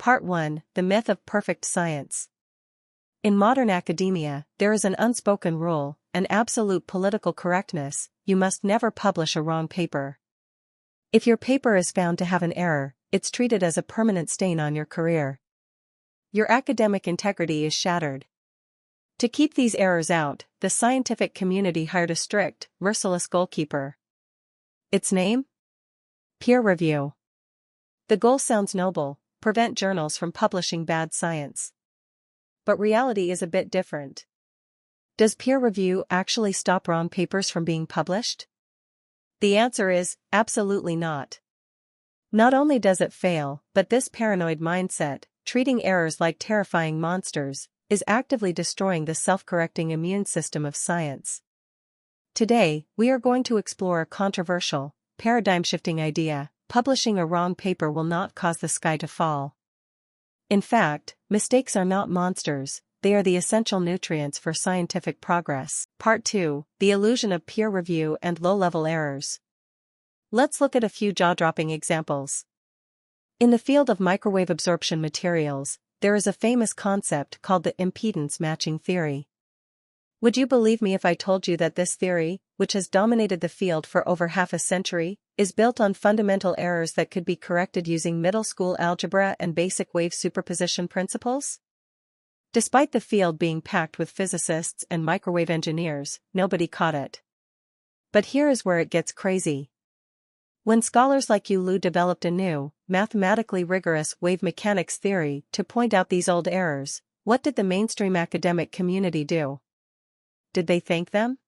Part 1: The Myth of Perfect Science. In modern academia, there is an unspoken rule, an absolute political correctness: you must never publish a wrong paper. If your paper is found to have an error, it's treated as a permanent stain on your career. Your academic integrity is shattered. To keep these errors out, the scientific community hired a strict, merciless goalkeeper. Its name? Peer review. The goal sounds noble: prevent journals from publishing bad science. But reality is a bit different. Does peer review actually stop wrong papers from being published? The answer is, absolutely not. Not only does it fail, but this paranoid mindset, treating errors like terrifying monsters, is actively destroying the self-correcting immune system of science. Today, we are going to explore a controversial, paradigm-shifting idea: publishing a wrong paper will not cause the sky to fall. In fact, mistakes are not monsters, they are the essential nutrients for scientific progress. Part 2: The Illusion of Peer Review and Low-Level Errors. Let's look at a few jaw-dropping examples. In the field of microwave absorption materials, there is a famous concept called the impedance matching theory. Would you believe me if I told you that this theory, which has dominated the field for over half a century, is built on fundamental errors that could be corrected using middle school algebra and basic wave superposition principles? Despite the field being packed with physicists and microwave engineers, nobody caught it. But here is where it gets crazy. When scholars like Lu developed a new, mathematically rigorous wave mechanics theory to point out these old errors, what did the mainstream academic community do? Did they thank them?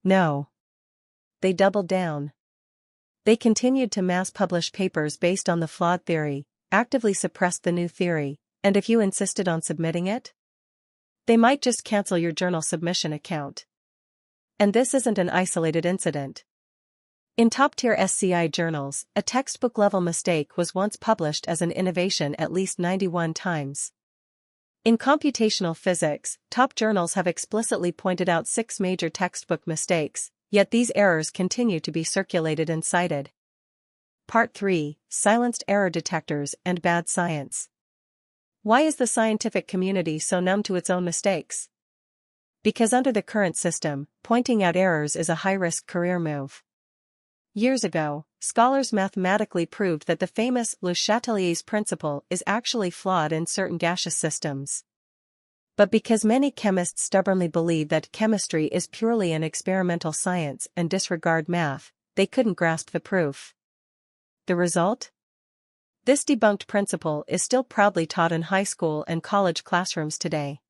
No. They doubled down. They continued to mass-publish papers based on the flawed theory, actively suppressed the new theory, and if you insisted on submitting it, they might just cancel your journal submission account. And this isn't an isolated incident. In top-tier SCI journals, a textbook-level mistake was once published as an innovation at least 91 times. In computational physics, top journals have explicitly pointed out 6 major textbook mistakes, yet these errors continue to be circulated and cited. Part 3: Silenced Error Detectors and Bad Science. Why is the scientific community so numb to its own mistakes? Because under the current system, pointing out errors is a high-risk career move. Years ago, scholars mathematically proved that the famous Le Chatelier's principle is actually flawed in certain gaseous systems. But because many chemists stubbornly believe that chemistry is purely an experimental science and disregard math, they couldn't grasp the proof. The result? This debunked principle is still proudly taught in high school and college classrooms today.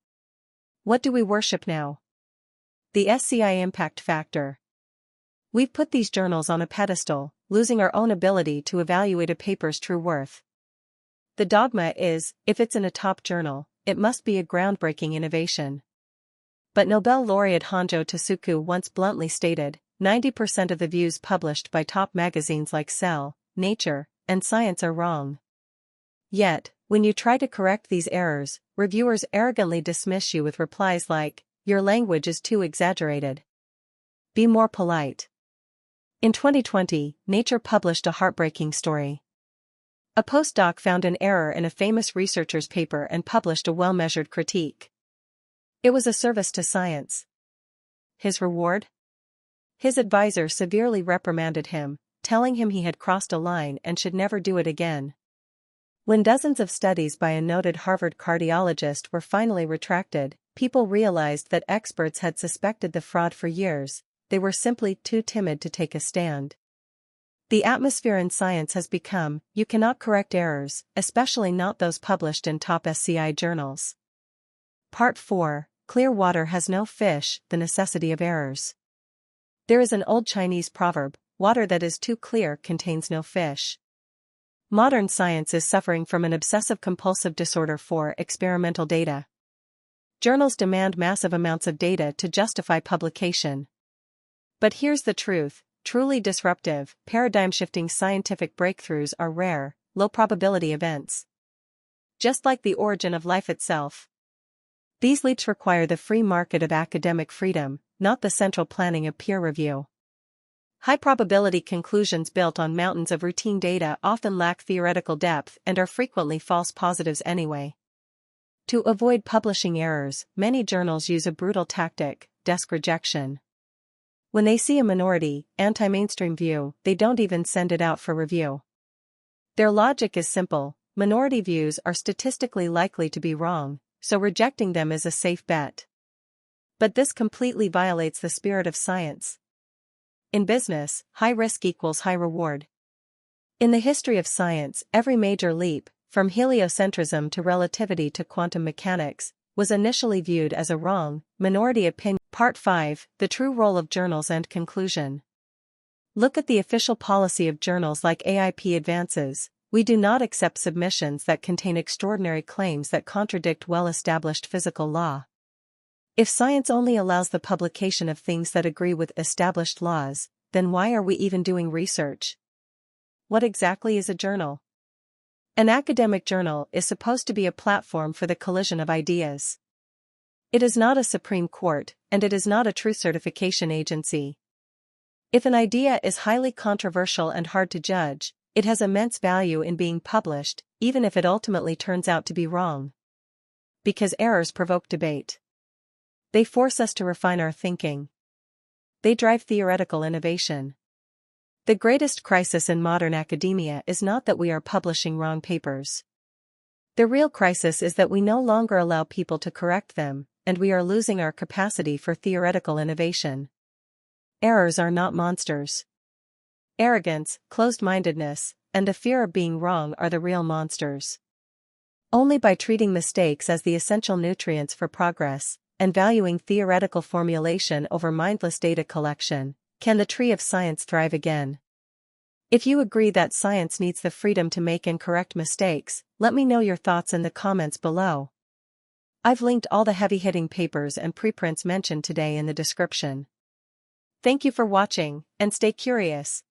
What do we worship now? The SCI Impact Factor. We've put these journals on a pedestal, losing our own ability to evaluate a paper's true worth. The dogma is, if it's in a top journal, it must be a groundbreaking innovation. But Nobel laureate Honjo Tasuku once bluntly stated, 90% of the views published by top magazines like Cell, Nature, and Science are wrong. Yet, when you try to correct these errors, reviewers arrogantly dismiss you with replies like, "Your language is too exaggerated. Be more polite." In 2020, Nature published a heartbreaking story. A postdoc found an error in a famous researcher's paper and published a well-measured critique. It was a service to science. His reward? His advisor severely reprimanded him, telling him he had crossed a line and should never do it again. When dozens of studies by a noted Harvard cardiologist were finally retracted, people realized that experts had suspected the fraud for years. They were simply too timid to take a stand. The atmosphere in science has become, you cannot correct errors, especially not those published in top SCI journals. Part 4: Clear water has no fish, the necessity of errors. There is an old Chinese proverb, water that is too clear contains no fish. Modern science is suffering from an obsessive-compulsive disorder for experimental data. Journals demand massive amounts of data to justify publication. But here's the truth: truly disruptive, paradigm-shifting scientific breakthroughs are rare, low-probability events. Just like the origin of life itself. These leaps require the free market of academic freedom, not the central planning of peer review. High-probability conclusions built on mountains of routine data often lack theoretical depth and are frequently false positives anyway. To avoid publishing errors, many journals use a brutal tactic: desk rejection. When they see a minority, anti-mainstream view, they don't even send it out for review. Their logic is simple: minority views are statistically likely to be wrong, so rejecting them is a safe bet. But this completely violates the spirit of science. In business, high risk equals high reward. In the history of science, every major leap, from heliocentrism to relativity to quantum mechanics, was initially viewed as a wrong, minority opinion. Part 5: The True Role of Journals and Conclusion. Look at the official policy of journals like AIP Advances. We do not accept submissions that contain extraordinary claims that contradict well-established physical law. If science only allows the publication of things that agree with established laws, then why are we even doing research? What exactly is a journal? An academic journal is supposed to be a platform for the collision of ideas. It is not a Supreme Court, and it is not a truth certification agency. If an idea is highly controversial and hard to judge, it has immense value in being published, even if it ultimately turns out to be wrong. Because errors provoke debate. They force us to refine our thinking. They drive theoretical innovation. The greatest crisis in modern academia is not that we are publishing wrong papers. The real crisis is that we no longer allow people to correct them, and we are losing our capacity for theoretical innovation. Errors are not monsters. Arrogance, closed-mindedness, and the fear of being wrong are the real monsters. Only by treating mistakes as the essential nutrients for progress, and valuing theoretical formulation over mindless data collection, can the tree of science thrive again. If you agree that science needs the freedom to make and correct mistakes, let me know your thoughts in the comments below. I've linked all the heavy-hitting papers and preprints mentioned today in the description. Thank you for watching, and stay curious.